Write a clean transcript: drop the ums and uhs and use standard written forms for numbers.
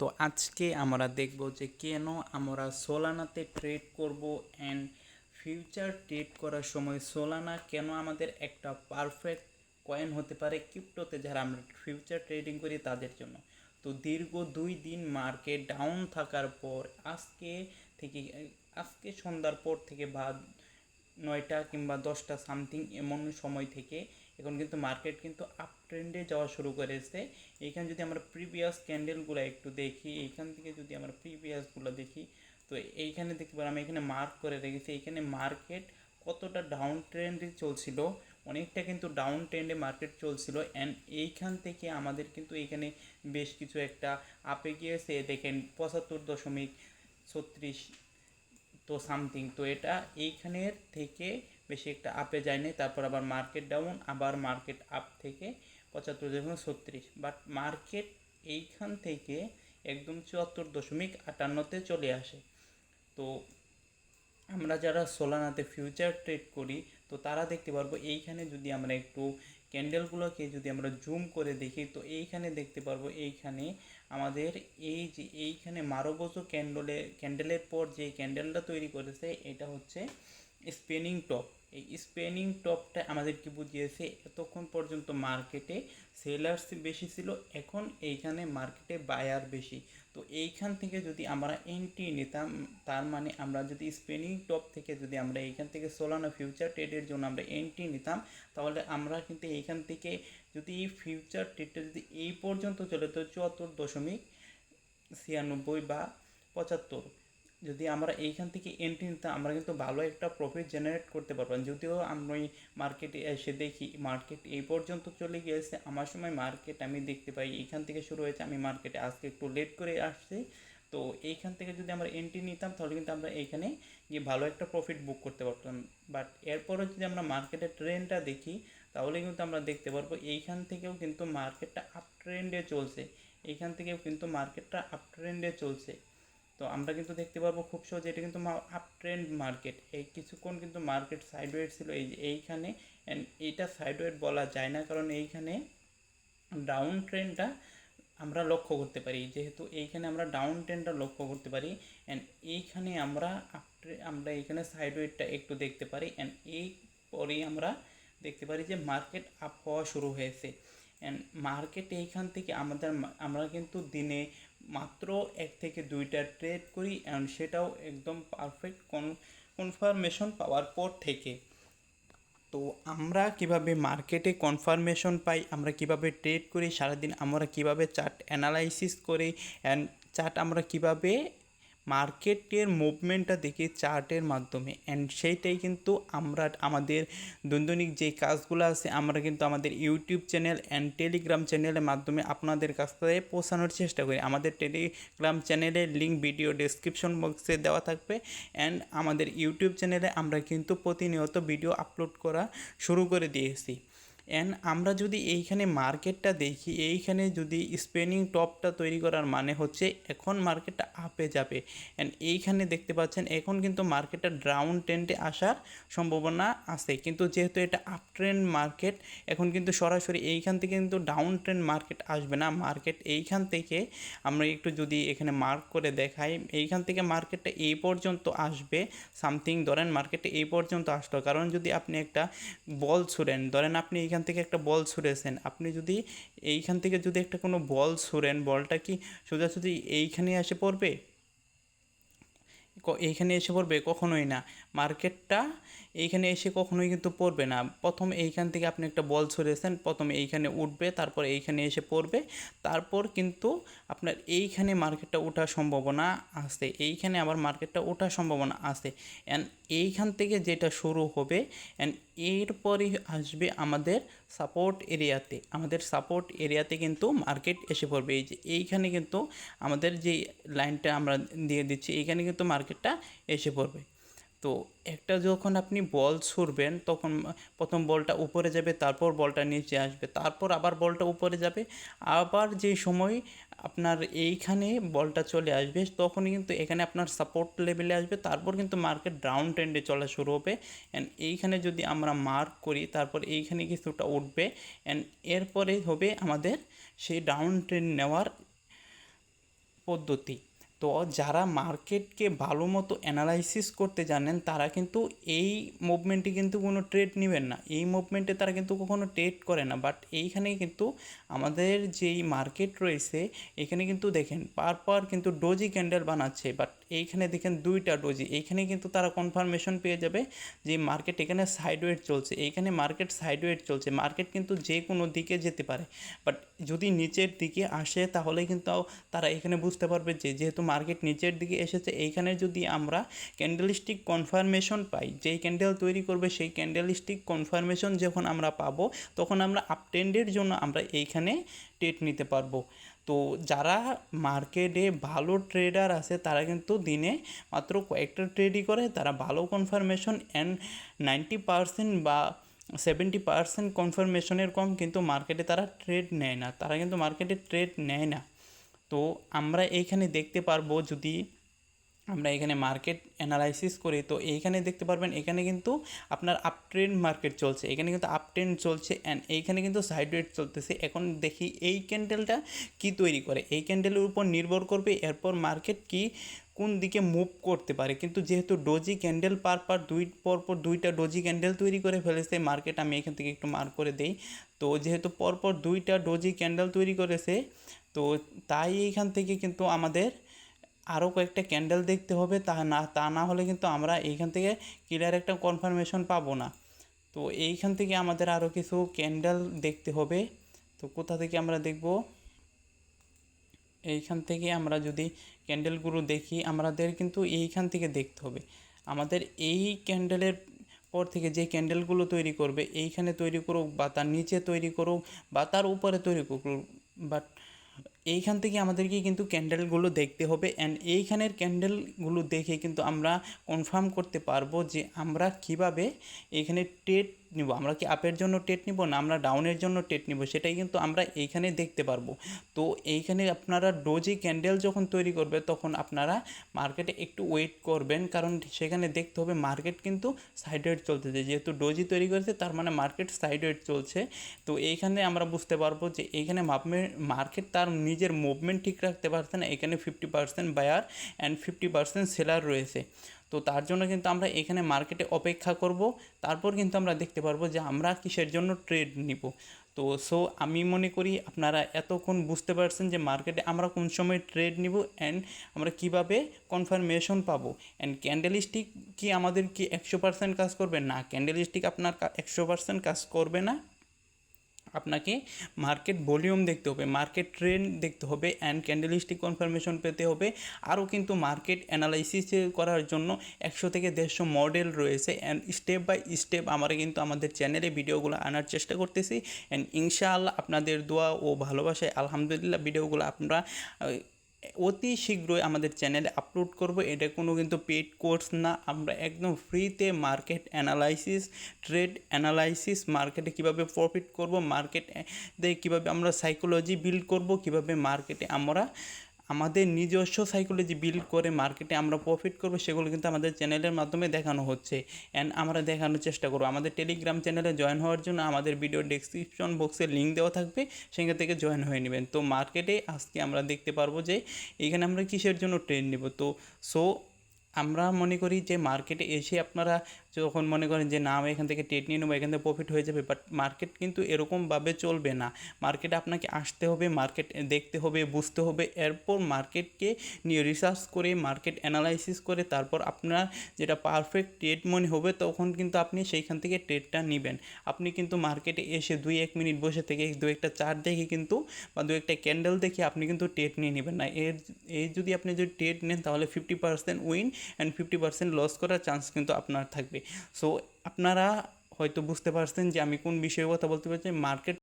তো আজকে আমরা দেখব যে কেন আমরা সোলানাতে ট্রেড করব অ্যান্ড ফিউচার ট্রেড করার সময় সোলানা কেন আমাদের একটা পারফেক্ট কয়েন হতে পারে ক্রিপ্টোতে যারা আমরা ফিউচার ট্রেডিং করি তাদের জন্য। তো দীর্ঘ 2 দিন মার্কেট ডাউন থাকার পর আজকে সন্ধ্যার পর থেকে বা 9টা কিংবা 10টা সামথিং এমন সময় থেকে এখন কিন্তু মার্কেট কিন্তু আপ ট্রেন্ডে যাওয়া শুরু করেছে। এইখানে যদি আমরা প্রিভিয়াস ক্যান্ডেলগুলো একটু দেখি, এইখান থেকে যদি আমরা প্রিভিয়াসগুলো দেখি, তো এইখানে দেখতে পারি আমি এখানে মার্ক করে রেখেছি এইখানে মার্কেট কতটা ডাউন ট্রেন্ডে চলছিল, অনেকটা কিন্তু ডাউন ট্রেন্ডে মার্কেট চলছিল। অ্যান্ড এইখান থেকে আমাদের কিন্তু এইখানে বেশ কিছু একটা আপে গিয়েছে, দেখেন 75.36 তো সামথিং। তো এটা এইখানের থেকে বেশি একটা আপে যায়নি, তারপর আবার মার্কেট ডাউন, আবার মার্কেট আপ থেকে 75.36, বাট মার্কেট এইখান থেকে একদম 74.58তে চলে আসে। তো আমরা যারা সোলানাতে ফিউচার ট্রেড করি তো তারা দেখতে পারবো এইখানে যদি আমরা একটু ক্যান্ডেলগুলোকে যদি আমরা জুম করে দেখি, তো এইখানে দেখতে পারবো এইখানে আমাদের এই যে এইখানে মারোবোজো ক্যান্ডেলের পর যে ক্যান্ডেলটা তৈরি করেছে এটা হচ্ছে স্পিনিং টপ। এই স্পিনিং টপটা আমাদেরকে বুঝিয়েছে এতক্ষণ পর্যন্ত মার্কেটে সেলার্স বেশি ছিল, এখন এইখানে মার্কেটে বায়ার বেশি। তো এইখান থেকে যদি আমরা এন্ট্রি নিতাম, তার মানে আমরা যদি স্পিনিং টপ থেকে যদি আমরা এইখান থেকে সোলানা ফিউচার ট্রেডের জন্য আমরা এন্ট্রি নিতাম, তাহলে আমরা কিন্তু এইখান থেকে যদি ফিউচার ট্রেডটা যদি এই পর্যন্ত চলে তো 74.96 বা 75, যদি আমরা এইখান থেকে এন্ট্রি নিতাম আমরা কিন্তু ভালো একটা প্রফিট জেনারেট করতে পারবো। যদিও আমি মার্কেটে এসে দেখি মার্কেট এই পর্যন্ত চলে গিয়েছে, আমার সময় মার্কেট আমি দেখতে পাই এইখান থেকে শুরু হয়েছে, আমি মার্কেটে আজকে একটু লেট করে আসছি। তো এইখান থেকে যদি আমরা এন্ট্রি নিতাম তাহলে কিন্তু আমরা এইখানে গিয়ে ভালো একটা প্রফিট বুক করতে পারতাম। বাট এরপরে যদি আমরা মার্কেটের ট্রেন্ডটা দেখি তাহলে কিন্তু আমরা দেখতে পারবো এইখান থেকেও কিন্তু মার্কেটটা আপ ট্রেন্ডে চলছে, এইখান থেকেও কিন্তু মার্কেটটা আপ ট্রেন্ডে চলছে। তো আমরা কিন্তু দেখতে পারবো খুব সহজে এটা কিন্তু আপ ট্রেন্ড মার্কেট। এই কিছুক্ষণ কিন্তু মার্কেট সাইডওয়েজ ছিল এই যে এইখানে, অ্যান্ড এইটা সাইডওয়েজ বলা যায় না কারণ এইখানে ডাউন ট্রেন্ডটা আমরা লক্ষ্য করতে পারি, যেহেতু এইখানে আমরা ডাউন ট্রেন্ডটা লক্ষ্য করতে পারি। অ্যান্ড এইখানে আমরা এইখানে সাইডওয়েজটা একটু দেখতে পারি, অ্যান্ড এই পরেই আমরা দেখতে পারি যে মার্কেট আপ হওয়া শুরু হয়েছে। অ্যান্ড মার্কেট এইখান থেকে আমরা কিন্তু দিনে মাত্র 1 থেকে 2টা ট্রেড করি, অ্যান্ড সেটাও একদম পারফেক্ট কনফার্মেশন পাওয়ার পর থেকে। তো আমরা কিভাবে মার্কেটে কনফার্মেশন পাই, আমরা কিভাবে ট্রেড করি সারাদিন, আমরা কিভাবে চার্ট অ্যানালাইসিস করি, অ্যান্ড চার্ট আমরা কিভাবে মার্কেটের মুভমেন্টটা দেখি চার্টের মাধ্যমে, অ্যান্ড সেইটাই কিন্তু আমরা আমাদের দৈনন্দিন যে কাজগুলো আছে আমরা কিন্তু আমাদের ইউটিউব চ্যানেল অ্যান্ড টেলিগ্রাম চ্যানেলের মাধ্যমে আপনাদের কাছ থেকে পৌঁছানোর চেষ্টা করি। আমাদের টেলিগ্রাম চ্যানেলের লিঙ্ক ভিডিও ডেসক্রিপশন বক্সে দেওয়া থাকবে, অ্যান্ড আমাদের ইউটিউব চ্যানেলে আমরা কিন্তু প্রতিনিয়ত ভিডিও আপলোড করা শুরু করে দিয়েছি। অ্যান্ড আমরা যদি এইখানে মার্কেটটা দেখি, এইখানে যদি স্পিনিং টপটা তৈরি করার মানে হচ্ছে এখন মার্কেটটা আপে যাবে। অ্যান্ড এইখানে দেখতে পাচ্ছেন এখন কিন্তু মার্কেটটা ডাউন ট্রেন্ডে আসার সম্ভাবনা আছে, কিন্তু যেহেতু এটা আপ ট্রেন্ড মার্কেট এখন কিন্তু সরাসরি এইখান থেকে কিন্তু ডাউন ট্রেন্ড মার্কেট আসবে না। মার্কেট এইখান থেকে আমরা একটু যদি এখানে মার্ক করে দেখাই, এইখান থেকে মার্কেটটা এই পর্যন্ত আসবে সামথিং, ধরেন মার্কেটে এই পর্যন্ত আসলো, কারণ যদি আপনি একটা বল ছুড়েন, ধরেন আপনি এইখান থেকে একটা বল ছুঁড়েছেন, আপনি যদি এইখান থেকে যদি একটা কোনো বল ছুঁড়েন, বলটা কি সোজাসুজি এইখানে এসে পড়বে? এইখানে এসে পড়বে? কখনোই না। মার্কেটটা এইখানে এসে কখনোই কিন্তু পড়বে না। প্রথম এইখান থেকে আপনি একটা বল ছুঁড়েছেন, প্রথমে এইখানে উঠবে, তারপর এইখানে এসে পড়বে, তারপর কিন্তু আপনার এইখানে মার্কেটটা ওঠার সম্ভাবনা আছে, এইখানে আবার মার্কেটটা ওঠার সম্ভাবনা আছে। অ্যান্ড এইখান থেকে যেটা শুরু হবে, অ্যান্ড এরপরই আসবে আমাদের সাপোর্ট এরিয়াতে। আমাদের সাপোর্ট এরিয়াতে কিন্তু মার্কেট এসে পড়বে। এই যে এইখানে কিন্তু আমাদের যে লাইনটা আমরা দিয়ে দিচ্ছি এইখানে কিন্তু মার্কেটটা এসে পড়বে। তো একটা যখন আপনি বল ছুড়বেন তখন প্রথম বলটা উপরে যাবে, তারপর বলটা নিচে আসবে, তারপর আবার বলটা উপরে যাবে, আবার যে সময় আপনার এইখানে বলটা চলে আসবে তখনই কিন্তু এখানে আপনার সাপোর্ট লেভেলে আসবে, তারপর কিন্তু মার্কেট ডাউন ট্রেন্ডে চলা শুরু হবে। অ্যান্ড এইখানে যদি আমরা মার্ক করি তারপর এইখানে কিছুটা উঠবে, অ্যান্ড এরপরে হবে আমাদের সেই ডাউন ট্রেন্ড নেওয়ার পদ্ধতি। তো যারা মার্কেটকে ভালো মতো অ্যানালাইসিস করতে জানেন তারা কিন্তু এই মুভমেন্টে কিন্তু কোনো ট্রেড নেবেন না, এই মুভমেন্টে তারা কিন্তু কখনো ট্রেড করে না। বাট এইখানে কিন্তু আমাদের যেই মার্কেট রয়েছে এখানে কিন্তু দেখেন পর কিন্তু ডোজি ক্যান্ডেল বানাচ্ছে, বাট এইখানে দেখেন দুইটা ডোজি, এইখানে কিন্তু তারা কনফার্মেশন পেয়ে যাবে যে মার্কেট এখানে সাইডওয়েজ চলছে, এইখানে মার্কেট সাইডওয়েজ চলছে, মার্কেট কিন্তু যে কোনো দিকে যেতে পারে। বাট যদি নিচের দিকে আসে তাহলে কিন্তু তারা এখানে বুঝতে পারবে যে যেহেতু মার্কেট নিচের দিকে এসেছে, এইখানে যদি আমরা ক্যান্ডেলস্টিক কনফার্মেশন পাই, যেই ক্যান্ডেল তৈরি করবে সেই ক্যান্ডেলস্টিক কনফার্মেশন যখন আমরা পাবো তখন আমরা আপট্রেন্ডের জন্য আমরা এইখানে ট্রেড নিতে পারবো। তো যারা মার্কেটে ভালো ট্রেডার আছে তারা কিন্তু দিনে মাত্র কয়েকটা ট্রেডই করে, তারা ভালো কনফার্মেশন অ্যান্ড 90% বা 70% কনফার্মেশনের কম কিন্তু মার্কেটে তারা ট্রেড নেয় না, তারা কিন্তু মার্কেটে ট্রেড নেয় না। তো আমরা এইখানে দেখতে পারবো, যদি আমরা এখানে মার্কেট অ্যানালাইসিস করি তো এইখানে দেখতে পারবেন এখানে কিন্তু আপনার আপ ট্রেন্ড মার্কেট চলছে, এখানে কিন্তু আপ ট্রেন্ড চলছে অ্যান্ড এইখানে কিন্তু সাইডওয়েজ চলতেছে। এখন দেখি এই ক্যান্ডেলটা কি তৈরি করে, এই ক্যান্ডেলের উপর নির্ভর করবে এরপর মার্কেট কি কোন দিকে মুভ করতে পারে। কিন্তু যেহেতু ডোজি ক্যান্ডেল পরপর দুইটা ডোজি ক্যান্ডেল তৈরি করে ফেলেছে মার্কেট, আমি এখান থেকে একটু মার্ক করে দেই। তো যেহেতু পরপর দুইটা ডোজি ক্যান্ডেল তৈরি করেছে তো তাই এইখান থেকে কিন্তু আমাদের আরও কয়েকটা ক্যান্ডেল দেখতে হবে, তা না হলে কিন্তু আমরা এইখান থেকে ক্লিয়ার একটা কনফার্মেশন পাবো না। তো এইখান থেকে আমাদের আরও কিছু ক্যান্ডেল দেখতে হবে। তো কোথা থেকে আমরা দেখব, এইখান থেকে আমরা যদি ক্যান্ডেলগুলো দেখি আমাদের কিন্তু এইখান থেকে দেখতে হবে, আমাদের এই ক্যান্ডেলের পর থেকে যে ক্যান্ডেলগুলো তৈরি করবে এইখানে তৈরি করুক বা তার নিচে তৈরি করুক বা তার উপরে তৈরি করুক, বাট এইখান থেকে আমাদেরকে কিন্তু ক্যান্ডেলগুলো দেখতে হবে অ্যান্ড এইখানের ক্যান্ডেলগুলো দেখে কিন্তু আমরা কনফার্ম করতে পারবো যে আমরা কিভাবে এখানে ট্রেড নিব, আমরা কি আপের জন্য ট্রেড নিব না আমরা ডাউনের জন্য ট্রেড নিব, সেটাই কিন্তু আমরা এইখানে দেখতে পারবো। তো এইখানে আপনারা ডোজি ক্যান্ডেল যখন তৈরি করবে তখন আপনারা মার্কেটে একটু ওয়েট করবেন, কারণ সেখানে দেখতে হবে মার্কেট কিন্তু সাইডওয়েজ চলতেছে, যেহেতু ডোজি তৈরি করেছে তার মানে মার্কেট সাইডওয়েজ চলছে। তো এইখানে আমরা বুঝতে পারবো যে এইখানে মার্কেট তার নিজের মুভমেন্ট ঠিক রাখতে পারছে না, এখানে 50% বায়ার অ্যান্ড 50% সেলার রয়েছে। তো তার জন্য কিন্তু আমরা এখানে মার্কেটে অপেক্ষা করব, তারপর কিন্তু আমরা দেখতে পারবো যে আমরা কিসের জন্য ট্রেড নিব। তো আমি মনে করি আপনারা এতক্ষণ বুঝতে পারছেন যে মার্কেটে আমরা কোন সময় ট্রেড নিব অ্যান্ড আমরা কিভাবে কনফার্মেশন পাবো। অ্যান্ড ক্যান্ডেলস্টিক কি আমাদের কি 100% কাজ করবে না, ক্যান্ডেলস্টিক আপনার 100% কাজ করবে না, আপনাকে মার্কেট ভলিউম দেখতে হবে, মার্কেট ট্রেন্ড দেখতে হবে অ্যান্ড ক্যান্ডেলস্টিক কনফার্মেশন পেতে হবে। আরও কিন্তু মার্কেট অ্যানালাইসিস করার জন্য 100 থেকে 150 মডেল রয়েছে অ্যান্ড স্টেপ বাই স্টেপ আমরা কিন্তু আমাদের চ্যানেলে ভিডিওগুলো আনার চেষ্টা করতেছি অ্যান্ড ইনশাআল্লাহ আপনাদের দোয়া ও ভালোবাসায় আলহামদুলিল্লাহ ভিডিওগুলো আমরা অতি শীঘ্রই আমাদের চ্যানেলে আপলোড করব। এটা কোনো কিন্তু পেইড কোর্স না, আমরা একদম ফ্রিতে মার্কেট অ্যানালাইসিস, ট্রেড অ্যানালাইসিস, মার্কেটে কীভাবে প্রফিট করব, মার্কেটে কীভাবে আমরা সাইকোলজি বিল্ড করব, কীভাবে মার্কেটে আমরা আমাদের নিজস্ব সাইকোলজি বিল্ড করে মার্কেটে আমরা প্রফিট করব, সেগুলো কিন্তু আমাদের চ্যানেলের মাধ্যমে দেখানো হচ্ছে অ্যান্ড আমরা দেখানোর চেষ্টা করব। আমাদের টেলিগ্রাম চ্যানেলে জয়েন হওয়ার জন্য আমাদের ভিডিও ডেসক্রিপশন বক্সে লিঙ্ক দেওয়া থাকবে, সেখান থেকে জয়েন হয়ে নেবেন। তো মার্কেটে আজকে আমরা দেখতে পারবো যে এখানে আমরা কিসের জন্য ট্রেড নেব। তো আমরা মনে করি যে মার্কেটে এসে আপনারা যখন মনে করেন যে না আমি এখান থেকে ট্রেড নিয়ে নেবো, এখান থেকে প্রফিট হয়ে যাবে, বাট মার্কেট কিন্তু এরকমভাবে চলবে না। মার্কেটে আপনাকে আসতে হবে, মার্কেট দেখতে হবে, বুঝতে হবে, এরপর মার্কেটকে নিয়ে রিসার্চ করে মার্কেট অ্যানালাইসিস করে তারপর আপনার যেটা পারফেক্ট ট্রেড মনে হবে তখন কিন্তু আপনি সেইখান থেকে ট্রেডটা নেবেন। আপনি কিন্তু মার্কেটে এসে 2-1 মিনিট বসে থেকে 2-একটা চার্ট দেখে কিন্তু বা 2-একটা ক্যান্ডেল দেখে আপনি কিন্তু ট্রেড নিয়ে নেবেন না। যদি আপনি যদি ট্রেড নেন তাহলে 50% উইন অ্যান্ড 50% লস করার চান্স কিন্তু আপনার থাকবে। আপনারা হয়তো বুঝতে পারছেন যে আমি কোন বিষয়ে কথা বলতে পারছি। মার্কেট